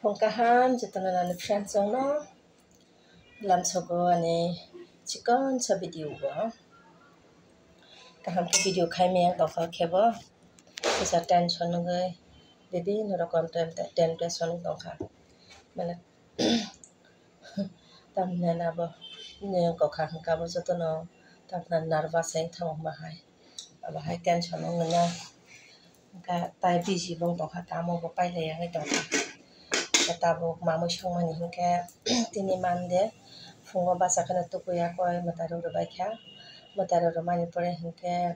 Pongkahan jatana na friends no lamsogo ani chicken sa video ba kaham ke video khai me ang dokha khebo isa tension ngai bebe no rokom tension dokha mane tamna na bo ne ko kha ka bo jatana tamna nervous ai thang ma hai aba hai tension ngai na ka tai busy bong dokha tamo bo pai le ngai dokha Tabo mamu shongmani hinke tini mande fungo basa kana tukuya koi mataru baikha mataru mani pore hinke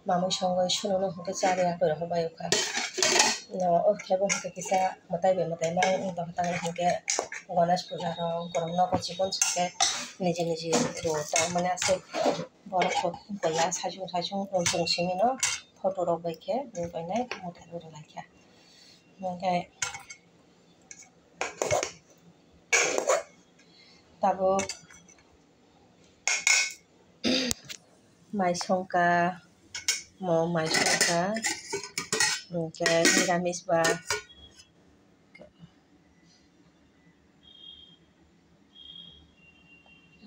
mamu shongo shuno hinke chari akoi ro bayuka no okhebo hinke kisa matai mang do tang hinke Ganesh puja ro korong no ko chikon chake nije ro ta mane ase bor ko boya sajung jungsimi no photo ro baikhe ni bainai mataru ro baikha Okay. Tabo maisongka mo maisongka okay niramis ba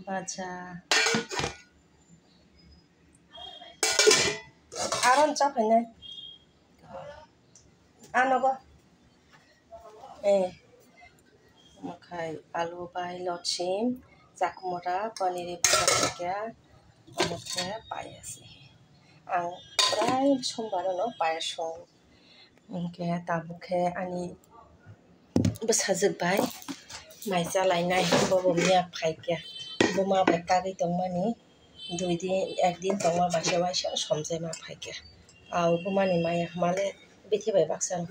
baja aron chapene anogo makai alu bai lochim jakmora paniri bhaja oke payasi ang prai sombaro no payasong oke tabukhe ani besajokbai maisa lainai bobo miya phaikya boma bai kari tongmani 2 din 1 din tongma basa somjai ma phaikya au bomani maya male bithi bai baksan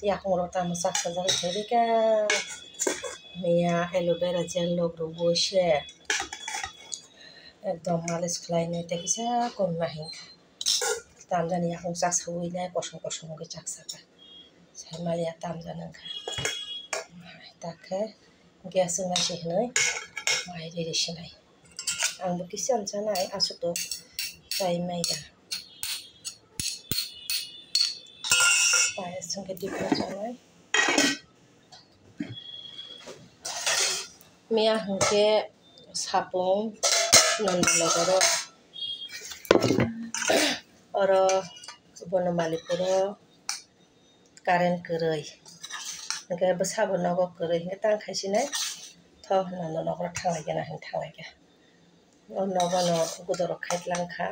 yakmoro tamo saksa jal thebika miya aloe vera gel logro boise ekdom malish khlainai tekisa komma hinka tamjani yakung saksa uinai kosom ge saksaka saimalia tamjani kha takhe gas na sihnai mai re sinai angbo kisam chanai asuto tai maiga payas sungke diplo chanai Mia hingke sapung nondologoro oro bonomalipuro karen koroi hingke sabun nogo koroi hingke tang khaisinai tho nondologoro thanglai gana o nogo no gudoro khaitlangkha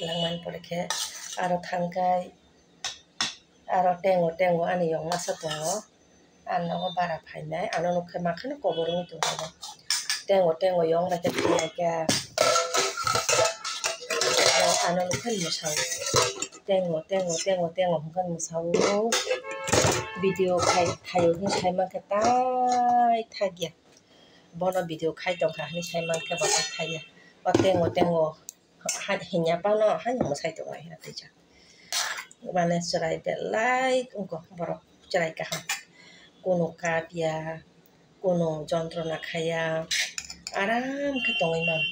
langmani pore khe aro thangkai aro tengo ani yong masa tongo anogo bara phainai ano nukhe makhano koborung tongo tengo yong bai khe ano nukhe musau tengo hingke musau video khayo hing saimangkhe tai thagya bono video khai tongkha hini saimangkhe bo tai thagya o tengo hinya pano haino musai tongnai hina twijak mane cherai belai ongko borok cherai kaham kono kapya kono jontrona khaya aram khe tongoi mano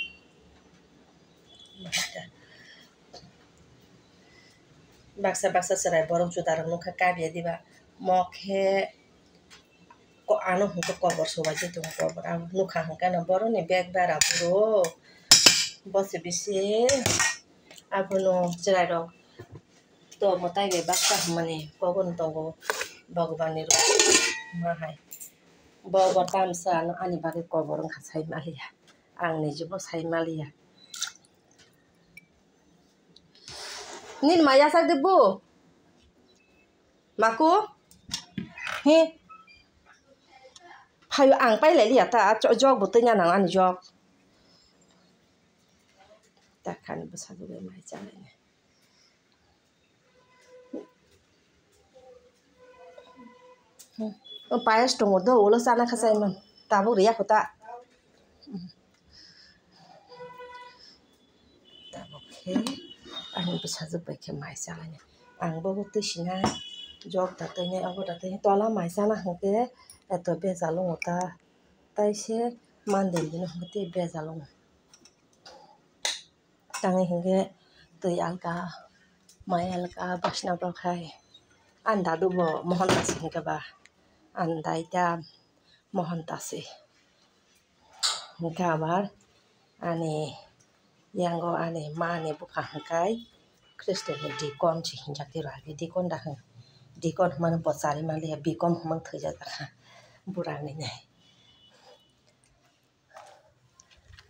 baksa cherai borok juda rok nukha kapya diba mokhe ano hingke kobor sobaijai tongo kobor nukha hingke no boroni beg bera buro bosi bisi abono cherai rok to motai bai baksa hingmani koboni tongo Bhagwan ni ruk mahai bo tamsa ani bage kobor wngkha saimalia ang nijibo saimalia nin maya sak debu maku he phayo ang pai lai ta jog bo tanya nang ani jog takhan bsajubai mai jalai payas tongo do ulo chana khachaiman tabuk riya kota tabukhe ani bsajubai khe mai jalai ang bo twisina jog datai abo datai tola mai chana hingke eto bejalongo ta taise mandel bini hingke bejalongo tangi hingke twi alga mai alga basna rok hai anda dubo mohantasi hingkaba anda ita mohantasi hingka abar ani yango ani mani buka hingkai Kristen ni dikon si hinjak diragi dikon dah dikon mana bosari malia bikon humang terja dah burang ni nyai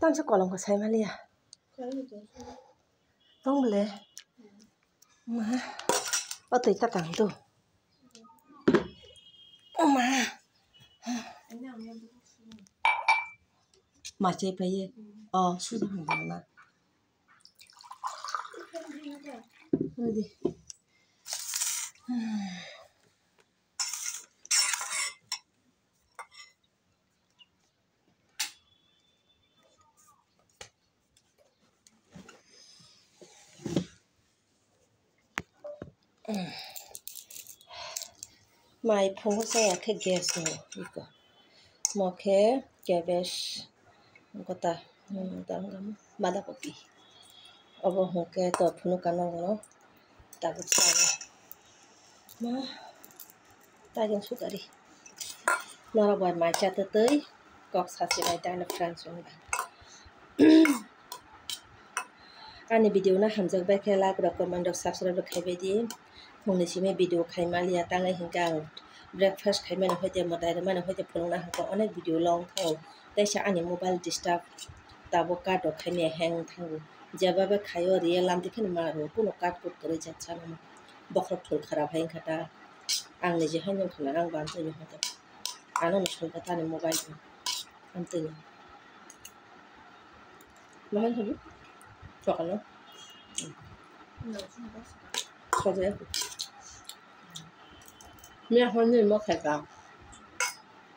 tang sekolah ko sai malia tong boleh ma otoi tatang tu ma macam apa ye oh sudah mana Ready. Mai phung saya ke gas ni iko mau ke cabbage kota tangam mada kopi obo hoke to phunu kanong tabut sana ma tajan sukari nara boy mai cha tetei kok sasi bai dan friends on ani video na hamjak bai ke like comment subscribe khaibe di mungni sime video khaimalia tangai hingkang breakfast khaimana hoite modai mana hoite phulungna hangko onek video long thau taisa ani mobile disturb tabo kat khaine hang thangu jababe khayo real lam dikhen maro kuno kat kut kore jatsa bokhok thul kharap hain khata ang nije hainong khana ang ban tini hote ano nishon kata ni mobile am tini mahal habi chokano khoje mia honni mo khata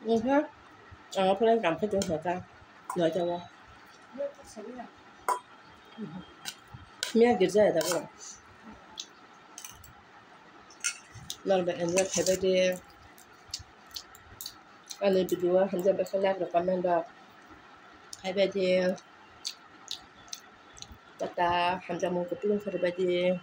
nha ang phulang kam phai tung khata nói cho ba mia girja da ba lar ba enza khaba de ani video hanja ba khala da comment da khaba de tata hanja mo ko tulung khaba de